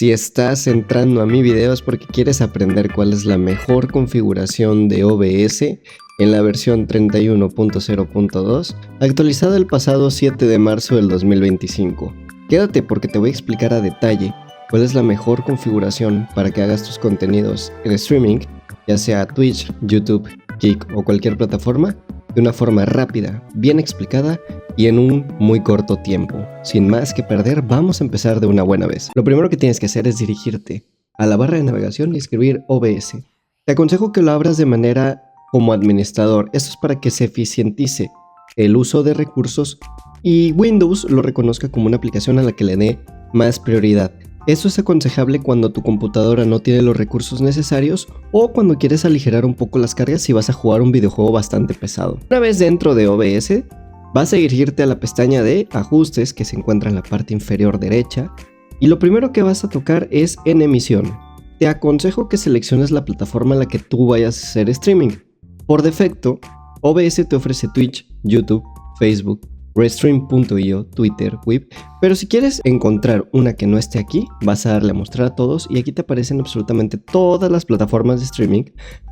Si estás entrando a mi video es porque quieres aprender cuál es la mejor configuración de OBS en la versión 31.0.2, actualizada el pasado 7 de marzo del 2025. Quédate porque te voy a explicar a detalle cuál es la mejor configuración para que hagas tus contenidos en streaming, ya sea Twitch, YouTube, Kick o cualquier plataforma, de una forma rápida, bien explicada y en un muy corto tiempo. Sin más que perder, vamos a empezar de una buena vez. Lo primero que tienes que hacer es dirigirte a la barra de navegación y escribir OBS. Te aconsejo que lo abras de manera como administrador. Esto es para que se eficientice el uso de recursos y Windows lo reconozca como una aplicación a la que le dé más prioridad. Esto es aconsejable cuando tu computadora no tiene los recursos necesarios o cuando quieres aligerar un poco las cargas si vas a jugar un videojuego bastante pesado. Una vez dentro de OBS, vas a dirigirte a la pestaña de ajustes que se encuentra en la parte inferior derecha y lo primero que vas a tocar es en emisión. Te aconsejo que selecciones la plataforma en la que tú vayas a hacer streaming. Por defecto, OBS te ofrece Twitch, YouTube, Facebook, Restream.io, Twitter, Web, pero si quieres encontrar una que no esté aquí, vas a darle a mostrar a todos y aquí te aparecen absolutamente todas las plataformas de streaming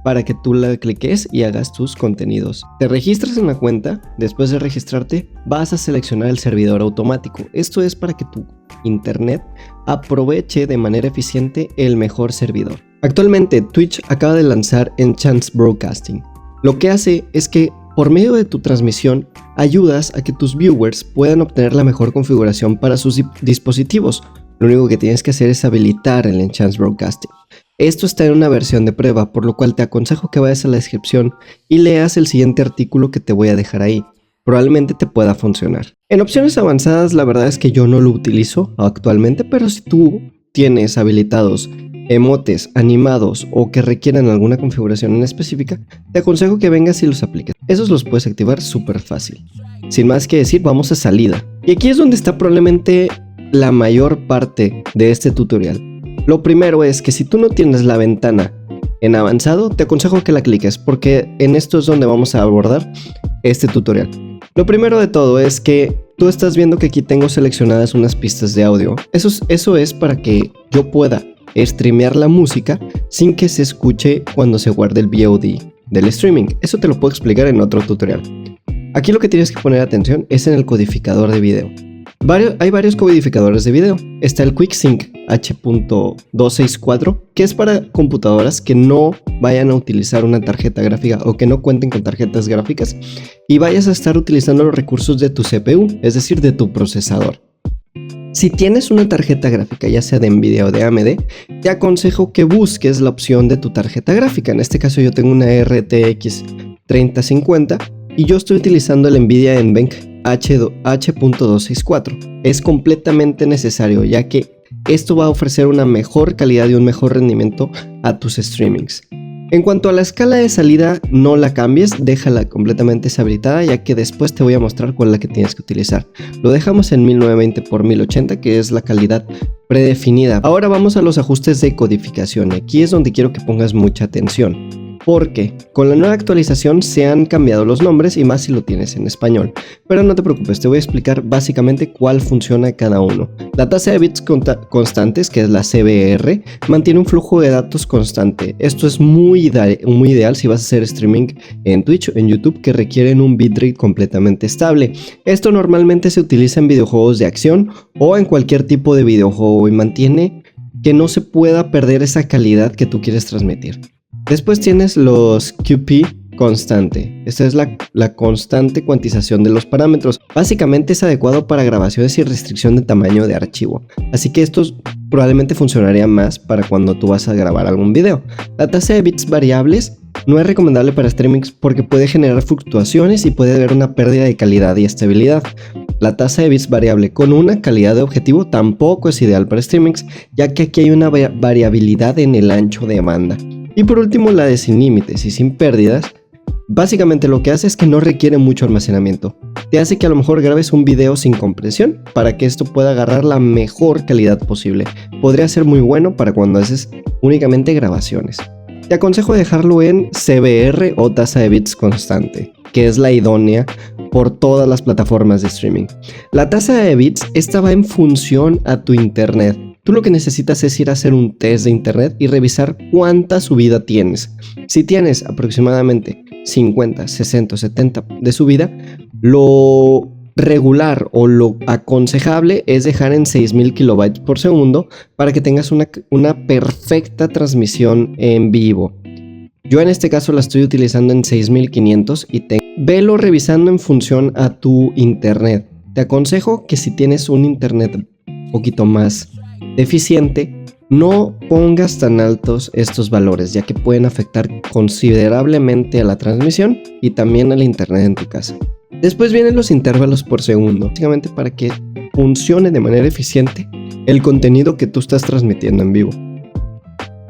para que tú la cliques y hagas tus contenidos. Te registras en la cuenta, después de registrarte vas a seleccionar el servidor automático. Esto es para que tu internet aproveche de manera eficiente el mejor servidor. Actualmente Twitch acaba de lanzar Enhanced Broadcasting. Lo que hace es que por medio de tu transmisión ayudas a que tus viewers puedan obtener la mejor configuración para sus dispositivos. Lo único que tienes que hacer es habilitar el Enhanced Broadcasting. Esto está en una versión de prueba, por lo cual te aconsejo que vayas a la descripción y leas el siguiente artículo que te voy a dejar ahí. Probablemente te pueda funcionar. En opciones avanzadas, la verdad es que yo no lo utilizo actualmente, pero si tú tienes habilitados emotes, animados o que requieran alguna configuración en específica, te aconsejo que vengas y los apliques. Esos los puedes activar súper fácil. Sin más que decir, vamos a salida. Y aquí es donde está probablemente la mayor parte de este tutorial. Lo primero es que si tú no tienes la ventana en avanzado, te aconsejo que la cliques porque en esto es donde vamos a abordar este tutorial. Lo primero de todo es que tú estás viendo que aquí tengo seleccionadas unas pistas de audio. Eso es para que yo pueda streamear la música sin que se escuche cuando se guarde el VOD del streaming. Eso te lo puedo explicar en otro tutorial. Aquí lo que tienes que poner atención es en el codificador de video. Hay varios codificadores de video. Está el QuickSync H.264, que es para computadoras que no vayan a utilizar una tarjeta gráfica o que no cuenten con tarjetas gráficas y vayas a estar utilizando los recursos de tu CPU, es decir, de tu procesador. Si tienes una tarjeta gráfica, ya sea de Nvidia o de AMD, te aconsejo que busques la opción de tu tarjeta gráfica. En este caso yo tengo una RTX 3050 y yo estoy utilizando el Nvidia NVENC H.264. Es completamente necesario ya que esto va a ofrecer una mejor calidad y un mejor rendimiento a tus streamings. En cuanto a la escala de salida, no la cambies, déjala completamente deshabilitada ya que después te voy a mostrar cuál es la que tienes que utilizar. Lo dejamos en 1920x1080 que es la calidad predefinida. Ahora vamos a los ajustes de codificación. Aquí es donde quiero que pongas mucha atención. Porque con la nueva actualización se han cambiado los nombres y más si lo tienes en español. Pero no te preocupes, te voy a explicar básicamente cuál funciona cada uno. La tasa de bits constantes, que es la CBR, mantiene un flujo de datos constante. Esto es muy ideal si vas a hacer streaming en Twitch o en YouTube que requieren un bitrate completamente estable. Esto normalmente se utiliza en videojuegos de acción o en cualquier tipo de videojuego y mantiene que no se pueda perder esa calidad que tú quieres transmitir. Después tienes los QP constante. Esta es la constante cuantización de los parámetros. Básicamente es adecuado para grabaciones y restricción de tamaño de archivo. Así que estos probablemente funcionarían más para cuando tú vas a grabar algún video. La tasa de bits variables no es recomendable para streamings porque puede generar fluctuaciones y puede haber una pérdida de calidad y estabilidad. La tasa de bits variable con una calidad de objetivo tampoco es ideal para streamings, ya que aquí hay una variabilidad en el ancho de banda. Y por último, la de sin límites y sin pérdidas. Básicamente lo que hace es que no requiere mucho almacenamiento. Te hace que a lo mejor grabes un video sin compresión para que esto pueda agarrar la mejor calidad posible. Podría ser muy bueno para cuando haces únicamente grabaciones. Te aconsejo dejarlo en CBR o tasa de bits constante, que es la idónea por todas las plataformas de streaming. La tasa de bits esta va en función a tu internet. Tú lo que necesitas es ir a hacer un test de internet y revisar cuánta subida tienes. Si tienes aproximadamente 50, 60, 70 de subida, lo regular o lo aconsejable es dejar en 6000 kilobytes por segundo para que tengas una perfecta transmisión en vivo. Yo en este caso la estoy utilizando en 6500 y velo revisando en función a tu internet. Te aconsejo que si tienes un internet un poquito más deficiente, no pongas tan altos estos valores, ya que pueden afectar considerablemente a la transmisión y también al internet en tu casa. Después vienen los intervalos por segundo, básicamente para que funcione de manera eficiente el contenido que tú estás transmitiendo en vivo.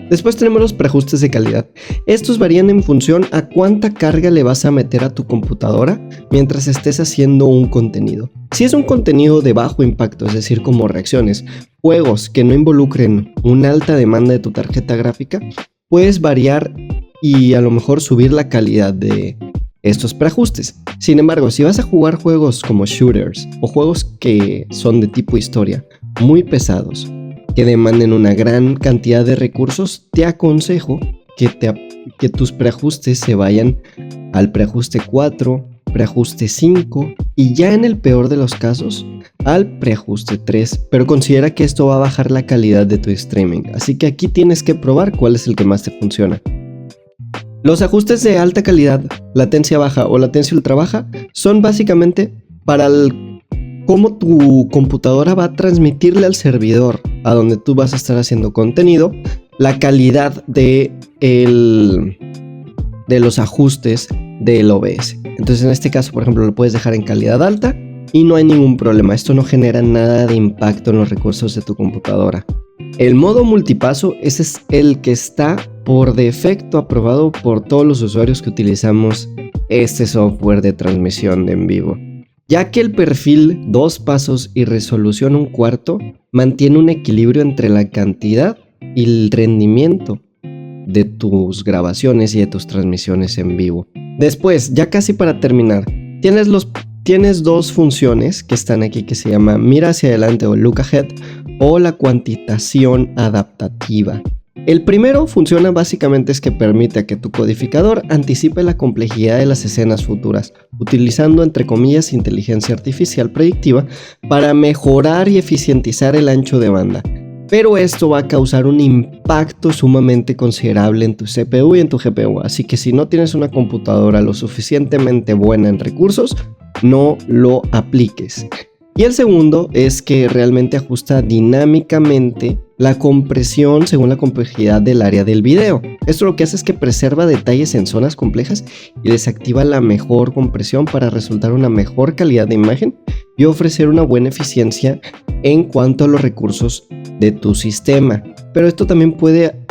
Después tenemos los preajustes de calidad. Estos varían en función a cuánta carga le vas a meter a tu computadora mientras estés haciendo un contenido. Si es un contenido de bajo impacto, es decir, como reacciones, juegos que no involucren una alta demanda de tu tarjeta gráfica, puedes variar y a lo mejor subir la calidad de estos preajustes. Sin embargo, si vas a jugar juegos como shooters o juegos que son de tipo historia, muy pesados, que demanden una gran cantidad de recursos, te aconsejo que tus preajustes se vayan al preajuste 4, preajuste 5 y ya en el peor de los casos al preajuste 3, pero considera que esto va a bajar la calidad de tu streaming, así que aquí tienes que probar cuál es el que más te funciona. Los ajustes de alta calidad, latencia baja o latencia ultra baja son básicamente para cómo tu computadora va a transmitirle al servidor a donde tú vas a estar haciendo contenido la calidad de los ajustes del OBS. Entonces en este caso, por ejemplo, lo puedes dejar en calidad alta y no hay ningún problema. Esto no genera nada de impacto en los recursos de tu computadora. El modo multipaso, ese es el que está por defecto aprobado por todos los usuarios que utilizamos este software de transmisión de en vivo, ya que el perfil 2 pasos y resolución 1/4 mantiene un equilibrio entre la cantidad y el rendimiento de tus grabaciones y de tus transmisiones en vivo. Después, ya casi para terminar, tienes dos funciones que están aquí que se llama mira hacia adelante o look ahead o la cuantitación adaptativa. El primero funciona básicamente es que permite que tu codificador anticipe la complejidad de las escenas futuras, utilizando entre comillas inteligencia artificial predictiva para mejorar y eficientizar el ancho de banda. Pero esto va a causar un impacto sumamente considerable en tu CPU y en tu GPU, así que si no tienes una computadora lo suficientemente buena en recursos, no lo apliques. Y el segundo es que realmente ajusta dinámicamente la compresión según la complejidad del área del video. Esto lo que hace es que preserva detalles en zonas complejas y desactiva la mejor compresión para resultar una mejor calidad de imagen y ofrecer una buena eficiencia en cuanto a los recursos de tu sistema. Pero esto también puede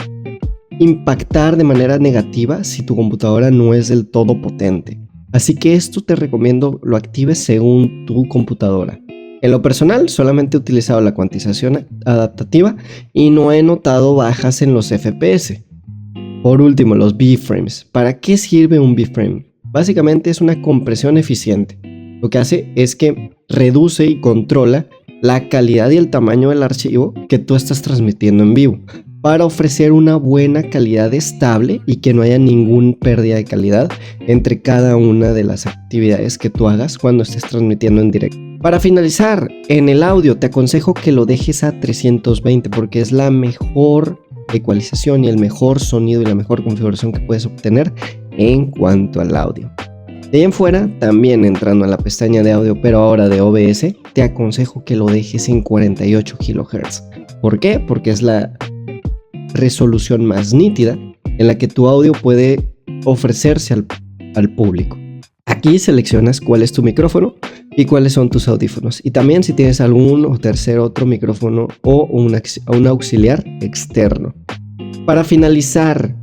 impactar de manera negativa si tu computadora no es del todo potente. Así que esto te recomiendo lo actives según tu computadora. En lo personal, solamente he utilizado la cuantización adaptativa y no he notado bajas en los FPS. Por último, los B-frames. ¿Para qué sirve un B-frame? Básicamente es una compresión eficiente. Lo que hace es que reduce y controla la calidad y el tamaño del archivo que tú estás transmitiendo en vivo para ofrecer una buena calidad estable y que no haya ninguna pérdida de calidad entre cada una de las actividades que tú hagas cuando estés transmitiendo en directo. Para finalizar, en el audio te aconsejo que lo dejes a 320 porque es la mejor ecualización y el mejor sonido y la mejor configuración que puedes obtener en cuanto al audio. De ahí en fuera, también entrando a la pestaña de audio, pero ahora de OBS, te aconsejo que lo dejes en 48 kHz. ¿Por qué? Porque es la resolución más nítida en la que tu audio puede ofrecerse al público. Aquí seleccionas cuál es tu micrófono y cuáles son tus audífonos. Y también si tienes algún otro micrófono o un auxiliar externo. Para finalizar,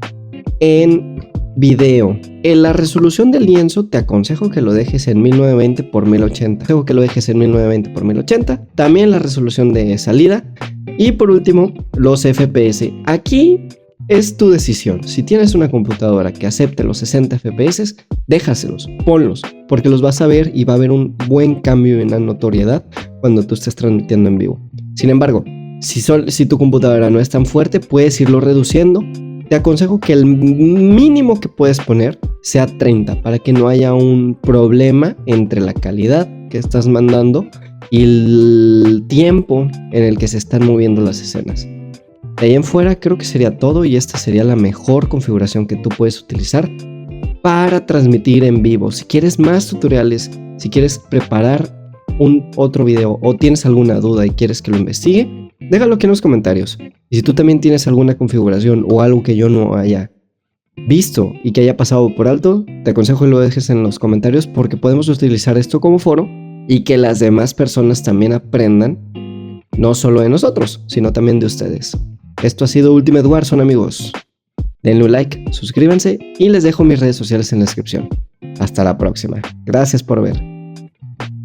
en video, en la resolución del lienzo te aconsejo que lo dejes en 1920x1080. Tengo que lo dejes en 1920x1080. También la resolución de salida. Y por último, los FPS. Aquí es tu decisión. Si tienes una computadora que acepte los 60 FPS, déjaselos, ponlos, porque los vas a ver y va a haber un buen cambio en la notoriedad cuando tú estés transmitiendo en vivo. Sin embargo, Si tu computadora no es tan fuerte, puedes irlo reduciendo. Te aconsejo que el mínimo que puedes poner sea 30 para que no haya un problema entre la calidad que estás mandando y el tiempo en el que se están moviendo las escenas. De ahí en fuera creo que sería todo, y esta sería la mejor configuración que tú puedes utilizar para transmitir en vivo. Si quieres más tutoriales, si quieres preparar otro video o tienes alguna duda y quieres que lo investigue, déjalo aquí en los comentarios. Y si tú también tienes alguna configuración o algo que yo no haya visto y que haya pasado por alto, te aconsejo que lo dejes en los comentarios, porque podemos utilizar esto como foro y que las demás personas también aprendan, no solo de nosotros, sino también de ustedes. Esto ha sido Ultimate Warzone, amigos. Denle un like, suscríbanse y les dejo mis redes sociales en la descripción. Hasta la próxima. Gracias por ver.